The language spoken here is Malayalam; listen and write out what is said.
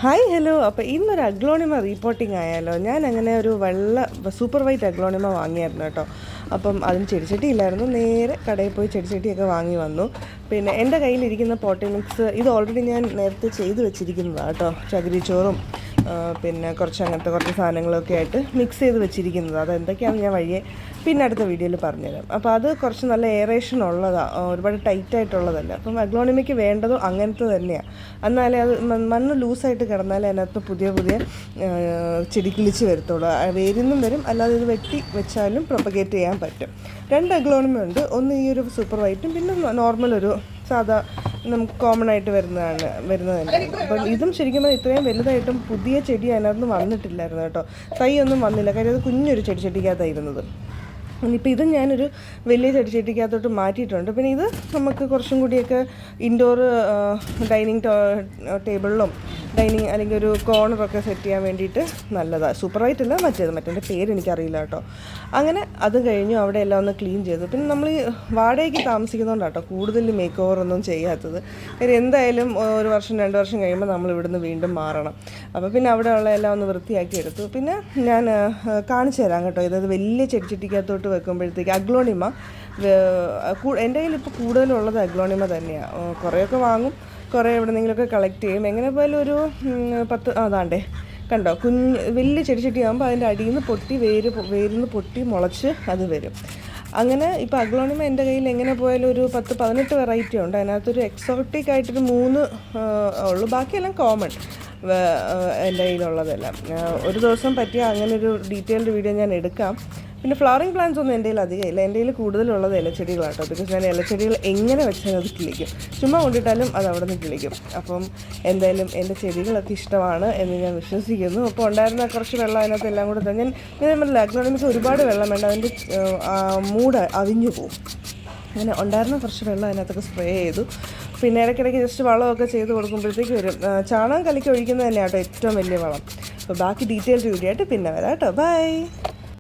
Hi hello. അപ്പോൾ ഇന്നൊരു അഗ്ലോണിമ റീപോർട്ടിംഗ് ആയാലോ. ഞാൻ അങ്ങനെ ഒരു സൂപ്പർ വൈറ്റ് അഗ്ലോണിമ വാങ്ങിയായിരുന്നു കേട്ടോ. അപ്പം അതിന് ചെടിച്ചട്ടി ഇല്ലായിരുന്നു. നേരെ കടയിൽ പോയി ചെടിച്ചട്ടിയൊക്കെ വാങ്ങി വന്നു. പിന്നെ എൻ്റെ കയ്യിലിരിക്കുന്ന പോട്ടിംഗ് മിക്സ് ഇത് ഓൾറെഡി ഞാൻ നേരത്തെ ചെയ്ത് വെച്ചിരിക്കുന്നതാണ് കേട്ടോ. ചകിരിച്ചോറും പിന്നെ കുറച്ച് സാധനങ്ങളൊക്കെ ആയിട്ട് മിക്സ് ചെയ്ത് വെച്ചിരിക്കുന്നത്. അതെന്തൊക്കെയാണെന്ന് ഞാൻ വഴിയെ പിന്നെ അടുത്ത വീഡിയോയിൽ പറഞ്ഞുതരാം. അപ്പോൾ അത് കുറച്ച് നല്ല എയറേഷൻ ഉള്ളതാണ്, ഒരുപാട് ടൈറ്റായിട്ടുള്ളതല്ല. അപ്പം അഗ്ലോണിമയ്ക്ക് വേണ്ടതോ അങ്ങനത്തെ തന്നെയാണ്. എന്നാലേ അത് മണ്ണ് ലൂസായിട്ട് കിടന്നാലേ അതിനകത്ത് പുതിയ ചെടി കിളിച്ച് വരത്തുള്ളൂ. വേരിൽ നിന്നും വരും, അല്ലാതെ ഇത് വെട്ടി വെച്ചാലും പ്രൊപ്പഗേറ്റ് ചെയ്യാൻ പറ്റും. 2 അഗ്ലോണിമ ഉണ്ട്. ഒന്ന് ഈ ഒരു സൂപ്പർ വൈറ്റും പിന്നെ നോർമൽ ഒരു സാധാ നമുക്ക് കോമൺ ആയിട്ട് വരുന്നത് തന്നെ. അപ്പം ഇതും ശരിക്കും ഇത്രയും വലുതായിട്ടും പുതിയ ചെടി അതിനകത്ത് വന്നിട്ടില്ലായിരുന്നു കേട്ടോ. തൈ ഒന്നും വന്നില്ല, കാര്യം അത് കുഞ്ഞൊരു ചെടിച്ചട്ടിക്കകത്തായിരുന്നത്. ഇനിയിപ്പോൾ ഇത് ഞാനൊരു വലിയ ചെടിച്ചട്ടിക്കകത്തോട്ട് മാറ്റിയിട്ടുണ്ട്. പിന്നെ ഇത് നമുക്ക് കുറച്ചും കൂടിയൊക്കെ ഇൻഡോർ ഡൈനിങ് ടേബിളിലും അല്ലെങ്കിൽ ഒരു കോർണറൊക്കെ സെറ്റ് ചെയ്യാൻ വേണ്ടിയിട്ട് നല്ലതാണ്. സൂപ്പർ വൈറ്റ് അല്ല, മറ്റേൻ്റെ പേര് എനിക്കറിയില്ല കേട്ടോ. അങ്ങനെ അത് കഴിഞ്ഞു, അവിടെ എല്ലാം ഒന്ന് ക്ലീൻ ചെയ്തു. പിന്നെ നമ്മൾ ഈ വാടകയ്ക്ക് താമസിക്കുന്നതുകൊണ്ടാണ് കേട്ടോ കൂടുതൽ മേക്ക് ഓവർ ഒന്നും ചെയ്യാത്തത്. എന്തായാലും 1 വർഷം 2 വർഷം കഴിയുമ്പോൾ നമ്മൾ ഇവിടുന്ന് വീണ്ടും മാറണം. അപ്പോൾ പിന്നെ അവിടെ ഉള്ള എല്ലാം ഒന്ന് വൃത്തിയാക്കി എടുത്തു. പിന്നെ ഞാൻ കാണിച്ചു തരാം കേട്ടോ. ഇതായത് വലിയ ചെടിച്ചട്ടിക്കകത്തോട്ട് വെക്കുമ്പോഴത്തേക്ക് അഗ്ലോണിമ എൻ്റെ കയ്യിൽ ഇപ്പോൾ കൂടുതലുള്ളത് അഗ്ലോണിമ തന്നെയാണ്. കുറേയൊക്കെ വാങ്ങും, കുറേ എവിടെന്നെങ്കിലുമൊക്കെ കളക്ട് ചെയ്യും. എങ്ങനെ പോയാലും ഒരു 10 അതാണ്ടേ കണ്ടോ, വലിയ ചെടിച്ചട്ടി ആകുമ്പോൾ അതിൻ്റെ അടിയിൽ നിന്ന് പൊട്ടി വേരിൽ നിന്ന് പൊട്ടി മുളച്ച് അത് വരും. അങ്ങനെ ഇപ്പോൾ അഗ്ലോണിമ എൻ്റെ കയ്യിൽ എങ്ങനെ പോയാലും ഒരു 10-18 വെറൈറ്റി ഉണ്ട്. അതിനകത്തൊരു എക്സോട്ടിക് ആയിട്ടൊരു 3 ഉള്ളൂ. ബാക്കിയെല്ലാം കോമൺ എൻ്റെ കയ്യിലുള്ളതെല്ലാം. ഒരു ദിവസം പറ്റിയ അങ്ങനെ ഒരു ഡീറ്റെയിൽഡ് വീഡിയോ ഞാൻ എടുക്കാം. പിന്നെ ഫ്ലവറിങ് പ്ലാന്റ്സ് ഒന്നും എൻ്റെ കയ്യിൽ അധികം ഇല്ല. എൻ്റെ കയ്യിൽ കൂടുതലുള്ളത് ഇലച്ചെടികളാട്ടോ. ബിക്കോസ് ഞാൻ ഇലച്ചെടികൾ എങ്ങനെ വെച്ചാലും അത് കിളിക്കും, ചുമ്മാ കൊണ്ടിട്ടാലും അത് അവിടെ നിന്ന് കിളിക്കും. അപ്പം എന്തായാലും എൻ്റെ ചെടികളൊക്കെ ഇഷ്ടമാണ് എന്ന് ഞാൻ വിശ്വസിക്കുന്നു. അപ്പോൾ ഉണ്ടായിരുന്ന കുറച്ച് വെള്ളം അതിനകത്ത് എല്ലാം കൂടെ ഞാൻ പറഞ്ഞില്ല, അഗ്ലോണിമയ്ക്ക് ഒരുപാട് വെള്ളം വേണ്ട, അതിൻ്റെ മൂട് അവിഞ്ഞു പോവും. അങ്ങനെ ഉണ്ടായിരുന്ന കുറച്ച് വെള്ളം അതിനകത്തൊക്കെ സ്പ്രേ ചെയ്തു. പിന്നെ ഇടയ്ക്കിടയ്ക്ക് ജസ്റ്റ് വളമൊക്കെ ചെയ്ത് കൊടുക്കുമ്പോഴത്തേക്ക് വരും. ചാണകം കലക്കി ഒഴിക്കുന്നത് തന്നെയാണ് കേട്ടോ ഏറ്റവും വലിയ വളം. അപ്പോൾ ബാക്കി ഡീറ്റെയിൽഡ് വീഡിയോ ആയിട്ട് പിന്നെ വരാം കേട്ടോ. ബൈ.